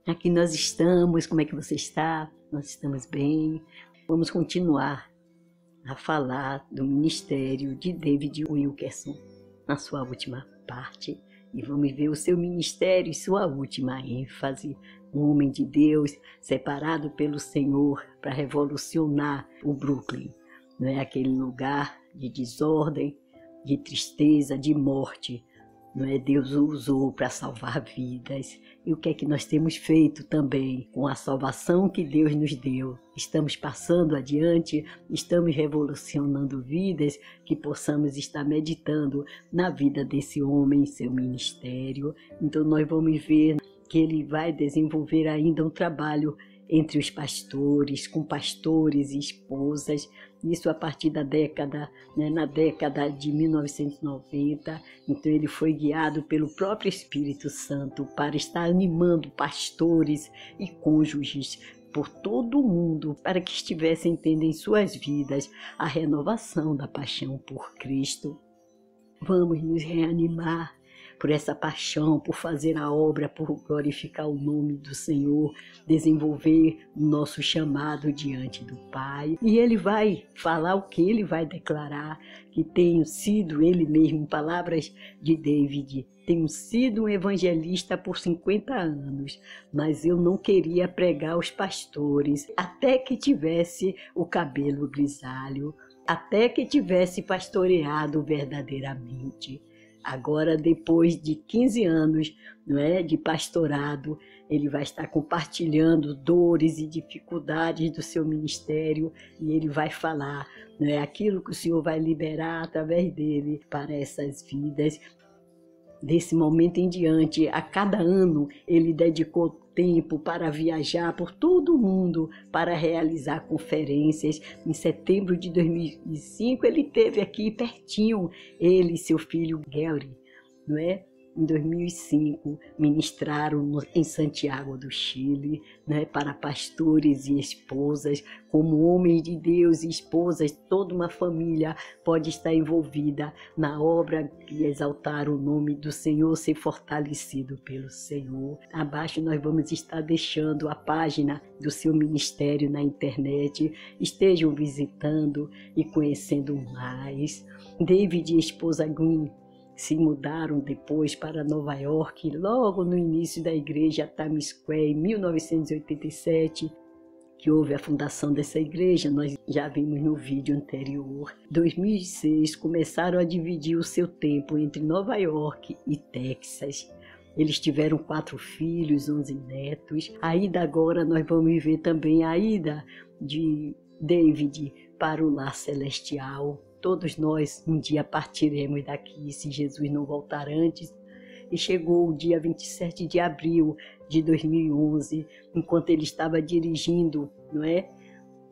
Aqui nós estamos, como é que você está? Nós estamos bem. Vamos continuar a falar do ministério de David Wilkerson na sua última parte. E vamos ver o seu ministério e sua última ênfase. Um homem de Deus separado pelo Senhor para revolucionar o Brooklyn. Não é aquele lugar de desordem, de tristeza, de morte. Não é? Deus o usou para salvar vidas. E o que é que nós temos feito também com a salvação que Deus nos deu? Estamos passando adiante, estamos revolucionando vidas, que possamos estar meditando na vida desse homem, seu ministério. Então nós vamos ver que ele vai desenvolver ainda um trabalho entre os pastores, com pastores e esposas, isso a partir da década, na década de 1990. Então ele foi guiado pelo próprio Espírito Santo para estar animando pastores e cônjuges por todo o mundo, para que estivessem tendo em suas vidas a renovação da paixão por Cristo. Vamos nos reanimar por essa paixão, por fazer a obra, por glorificar o nome do Senhor, desenvolver o nosso chamado diante do Pai. E ele vai falar o que ele vai declarar, que tenho sido ele mesmo, palavras de David, tenho sido um evangelista por 50 anos, mas eu não queria pregar aos pastores até que tivesse o cabelo grisalho, até que tivesse pastoreado verdadeiramente. Agora, depois de 15 anos, de pastorado, ele vai estar compartilhando dores e dificuldades do seu ministério e ele vai falar aquilo que o Senhor vai liberar através dele para essas vidas. Desse momento em diante, a cada ano, ele dedicou tempo para viajar por todo o mundo para realizar conferências. Em setembro de 2005, ele esteve aqui pertinho, ele e seu filho Gary, Em 2005, ministraram em Santiago do Chile, para pastores e esposas. Como homem de Deus e esposas, toda uma família pode estar envolvida na obra de exaltar o nome do Senhor, ser fortalecido pelo Senhor. Abaixo nós vamos estar deixando a página do seu ministério na internet. Estejam visitando e conhecendo mais. David e a esposa Gwen se mudaram depois para Nova York, logo no início da igreja Times Square, em 1987, que houve a fundação dessa igreja. Nós já vimos no vídeo anterior. Em 2006, começaram a dividir o seu tempo entre Nova York e Texas. Eles tiveram 4 filhos, 11 netos. A ida agora, nós vamos ver também a ida de David para o lar celestial. Todos nós um dia partiremos daqui, se Jesus não voltar antes. E chegou o dia 27 de abril de 2011, enquanto ele estava dirigindo,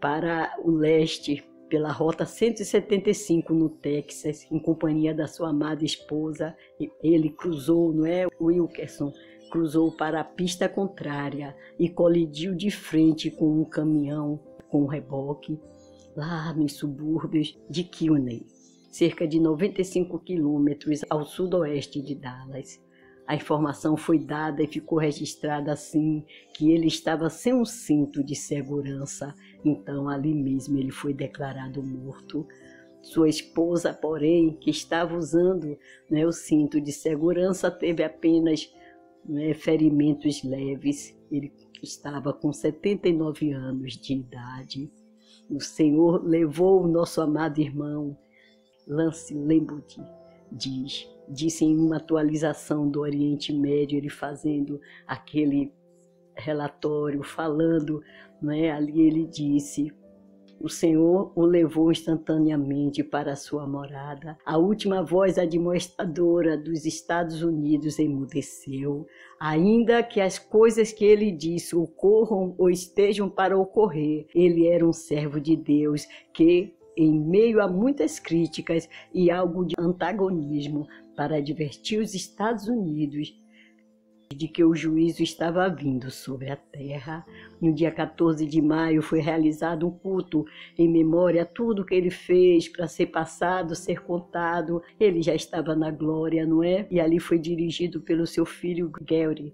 para o leste, pela Rota 175 no Texas, em companhia da sua amada esposa. Ele cruzou, Wilkerson cruzou para a pista contrária e colidiu de frente com um caminhão com um reboque, lá nos subúrbios de Kearney, cerca de 95 quilômetros ao sudoeste de Dallas. A informação foi dada e ficou registrada assim, que ele estava sem um cinto de segurança, então ali mesmo ele foi declarado morto. Sua esposa, porém, que estava usando o cinto de segurança, teve apenas ferimentos leves. Ele estava com 79 anos de idade. O Senhor levou o nosso amado irmão Lance Lembuti, disse em uma atualização do Oriente Médio, ele fazendo aquele relatório, falando, ali ele disse: o Senhor o levou instantaneamente para a sua morada. A última voz admoestadora dos Estados Unidos emudeceu. Ainda que as coisas que ele disse ocorram ou estejam para ocorrer, ele era um servo de Deus que, em meio a muitas críticas e algo de antagonismo, para advertir os Estados Unidos de que o juízo estava vindo sobre a terra. No dia 14 de maio foi realizado um culto em memória a tudo que ele fez para ser passado, ser contado. Ele já estava na glória, E ali foi dirigido pelo seu filho Gary.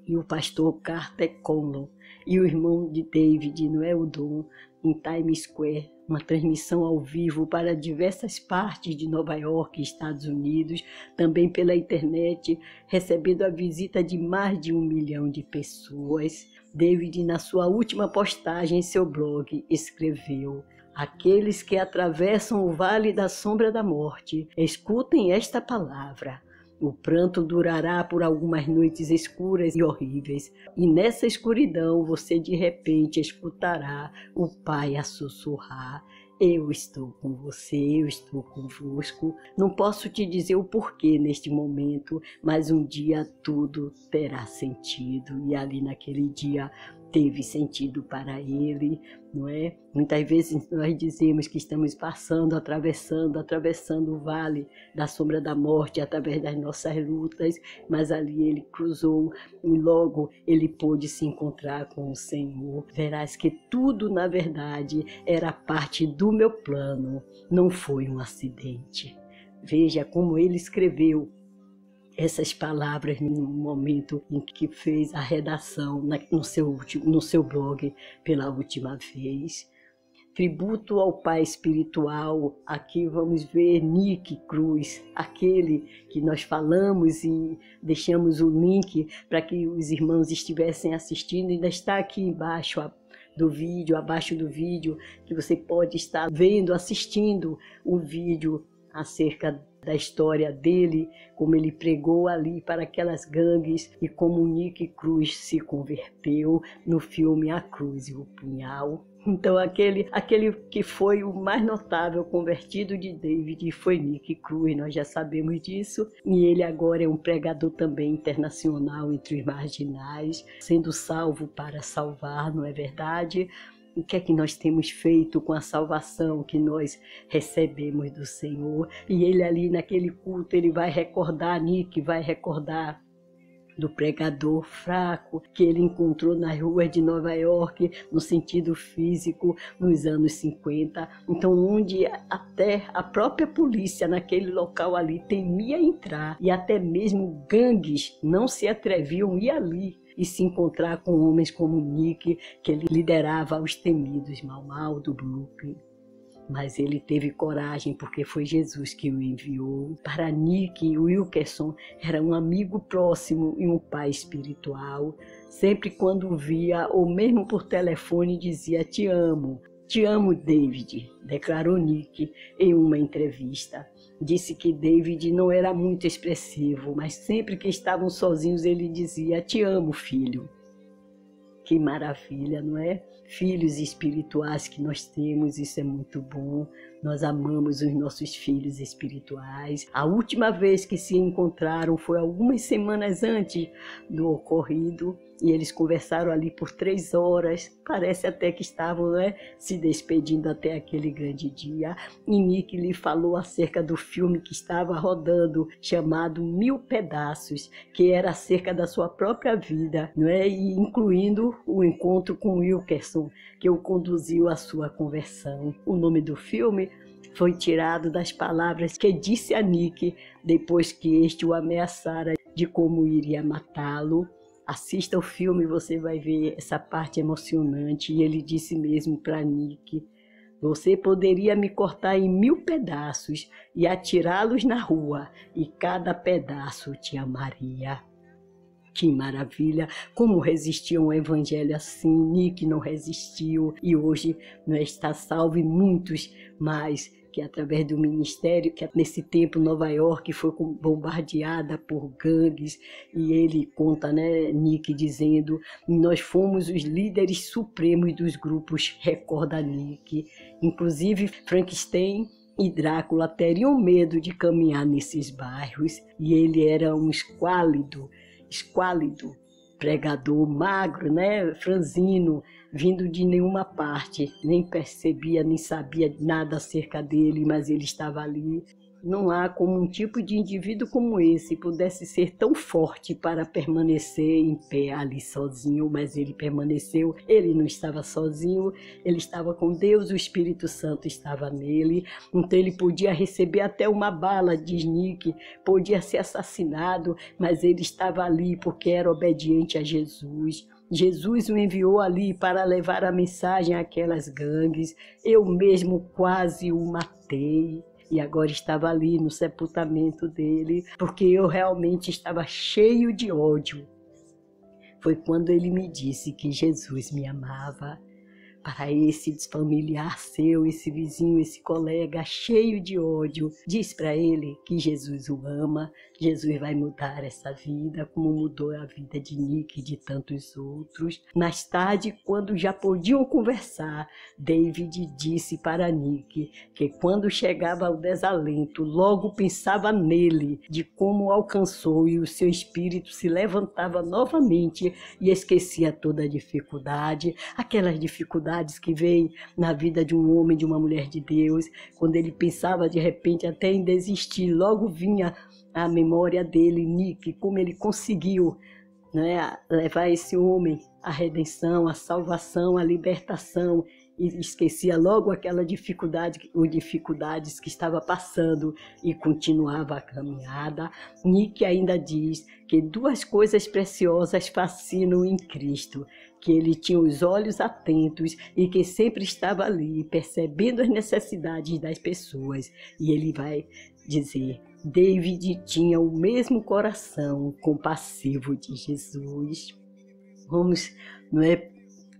e o pastor Carter Conlon e o irmão de David, Noel Dom, em Times Square, uma transmissão ao vivo para diversas partes de Nova York e Estados Unidos, também pela internet, recebendo a visita de mais de 1 milhão de pessoas. David, na sua última postagem em seu blog, escreveu: aqueles que atravessam o vale da sombra da morte, escutem esta palavra. O pranto durará por algumas noites escuras e horríveis, e nessa escuridão você de repente escutará o Pai a sussurrar: eu estou com você, eu estou convosco. Não posso te dizer o porquê neste momento, mas um dia tudo terá sentido. E ali naquele dia teve sentido para ele, não é? Muitas vezes nós dizemos que estamos passando, atravessando o vale da sombra da morte através das nossas lutas, mas ali ele cruzou e logo ele pôde se encontrar com o Senhor. Verás que tudo, na verdade, era parte do meu plano, não foi um acidente. Veja como ele escreveu essas palavras no momento em que fez a redação no seu blog pela última vez. Tributo ao pai espiritual, aqui vamos ver Nick Cruz, aquele que nós falamos e deixamos o link para que os irmãos estivessem assistindo, ainda está aqui embaixo abaixo do vídeo, que você pode estar vendo, assistindo o vídeo acerca da história dele, como ele pregou ali para aquelas gangues e como Nick Cruz se converteu no filme A Cruz e o Punhal. Então aquele que foi o mais notável convertido de David foi Nick Cruz, nós já sabemos disso, e ele agora é um pregador também internacional entre os marginais, sendo salvo para salvar, não é verdade? O que é que nós temos feito com a salvação que nós recebemos do Senhor? E ele ali naquele culto, ele vai recordar, Nick vai recordar do pregador fraco que ele encontrou nas ruas de Nova York, no sentido físico, nos anos 50. Então, onde até a própria polícia naquele local ali temia entrar, e até mesmo gangues não se atreviam a ir ali e se encontrar com homens como Nick, que ele liderava os temidos Mau do Brooklyn. Mas ele teve coragem porque foi Jesus que o enviou. Para Nick, Wilkerson era um amigo próximo e um pai espiritual. Sempre quando o via, ou mesmo por telefone, dizia: te amo, David, declarou Nick em uma entrevista. Disse que David não era muito expressivo, mas sempre que estavam sozinhos ele dizia: te amo, filho. Que maravilha, não é? Filhos espirituais que nós temos, isso é muito bom. Nós amamos os nossos filhos espirituais. A última vez que se encontraram foi algumas semanas antes do ocorrido, e eles conversaram ali por 3 horas. Parece até que estavam, se despedindo até aquele grande dia. E Nick lhe falou acerca do filme que estava rodando, chamado 1000 Pedaços, que era acerca da sua própria vida, e incluindo o encontro com Wilkerson, que o conduziu à sua conversão. O nome do filme foi tirado das palavras que disse a Nick depois que este o ameaçara de como iria matá-lo. Assista o filme, você vai ver essa parte emocionante. E ele disse mesmo para Nick: você poderia me cortar em 1000 pedaços e atirá-los na rua, e cada pedaço te amaria. Que maravilha! Como resistir a um evangelho assim? Nick não resistiu e hoje está salvo, e muitos mais que através do ministério, que nesse tempo Nova York foi bombardeada por gangues, e ele conta, Nick dizendo: nós fomos os líderes supremos dos grupos, recorda Nick. Inclusive Frankenstein e Drácula teriam medo de caminhar nesses bairros, e ele era um esquálido, pregador magro, franzino, vindo de nenhuma parte, nem percebia, nem sabia nada acerca dele, mas ele estava ali. Não há como um tipo de indivíduo como esse pudesse ser tão forte para permanecer em pé ali sozinho, mas ele permaneceu, ele não estava sozinho, ele estava com Deus, o Espírito Santo estava nele, então ele podia receber até uma bala, diz Nick, podia ser assassinado, mas ele estava ali porque era obediente a Jesus. Jesus o enviou ali para levar a mensagem àquelas gangues. Eu mesmo quase o matei. E agora estava ali no sepultamento dele, porque eu realmente estava cheio de ódio. Foi quando ele me disse que Jesus me amava. Para esse familiar seu, esse vizinho, esse colega cheio de ódio, diz para ele que Jesus o ama, Jesus vai mudar essa vida, como mudou a vida de Nick e de tantos outros. Mais tarde, quando já podiam conversar, David disse para Nick que quando chegava ao desalento, logo pensava nele, de como o alcançou, e o seu espírito se levantava novamente e esquecia toda a dificuldade, aquelas dificuldades que veio na vida de um homem, de uma mulher de Deus. Quando ele pensava de repente até em desistir, logo vinha a memória dele, Nick, como ele conseguiu, né, levar esse homem à redenção, à salvação, à libertação, e esquecia logo aquela dificuldade ou dificuldades que estava passando e continuava a caminhada. Nick ainda diz que duas coisas preciosas fascinam em Cristo, que ele tinha os olhos atentos e que sempre estava ali percebendo as necessidades das pessoas. E ele vai dizer: David tinha o mesmo coração compassivo de Jesus. Vamos, não é,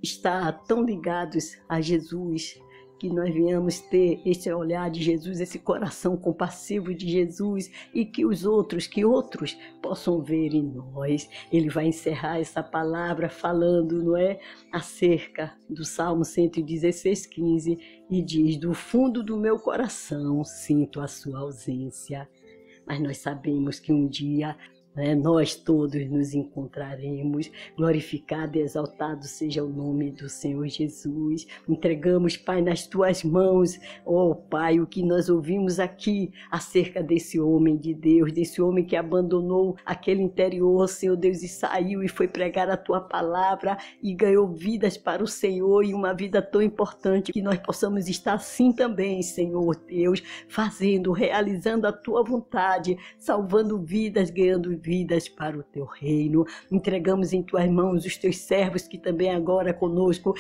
estar tão ligados a Jesus, que nós venhamos ter esse olhar de Jesus, esse coração compassivo de Jesus, e que outros possam ver em nós. Ele vai encerrar essa palavra falando, não é, acerca do Salmo 116:15, e diz: do fundo do meu coração sinto a sua ausência. Mas nós sabemos que um dia, nós todos nos encontraremos. Glorificado e exaltado seja o nome do Senhor Jesus. Entregamos, Pai, nas tuas mãos, ó Pai, o que nós ouvimos aqui acerca desse homem de Deus, desse homem que abandonou aquele interior, Senhor Deus, e saiu e foi pregar a tua palavra e ganhou vidas para o Senhor, e uma vida tão importante, que nós possamos estar assim também, Senhor Deus, fazendo, realizando a tua vontade, salvando vidas, ganhando vidas para o teu reino. Entregamos em tuas mãos os teus servos que também agora conosco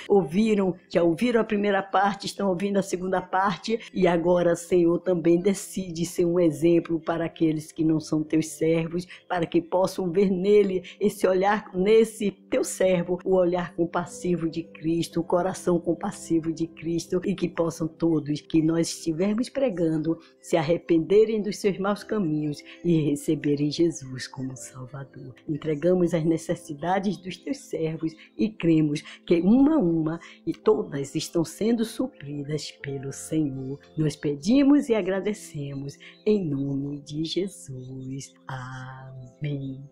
já ouviram a primeira parte, estão ouvindo a segunda parte, e agora, Senhor, também decide ser um exemplo para aqueles que não são teus servos, para que possam ver nele esse olhar, nesse teu servo, o olhar compassivo de Cristo, o coração compassivo de Cristo, e que possam todos que nós estivermos pregando se arrependerem dos seus maus caminhos e receberem Jesus como Salvador. Entregamos as necessidades dos teus servos e cremos que uma a uma e todas estão sendo supridas pelo Senhor. Nós pedimos e agradecemos em nome de Jesus. Amém.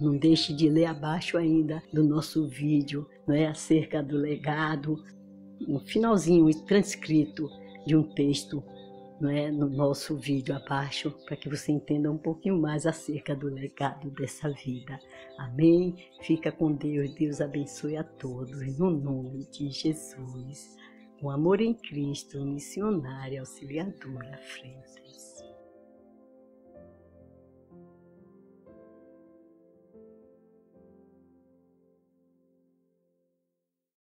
Não deixe de ler abaixo ainda do nosso vídeo, acerca do legado, no finalzinho transcrito de um texto, no nosso vídeo abaixo, para que você entenda um pouquinho mais acerca do legado dessa vida. Amém? Fica com Deus. Deus abençoe a todos, no nome de Jesus. Com amor em Cristo, missionária auxiliadora Freitas.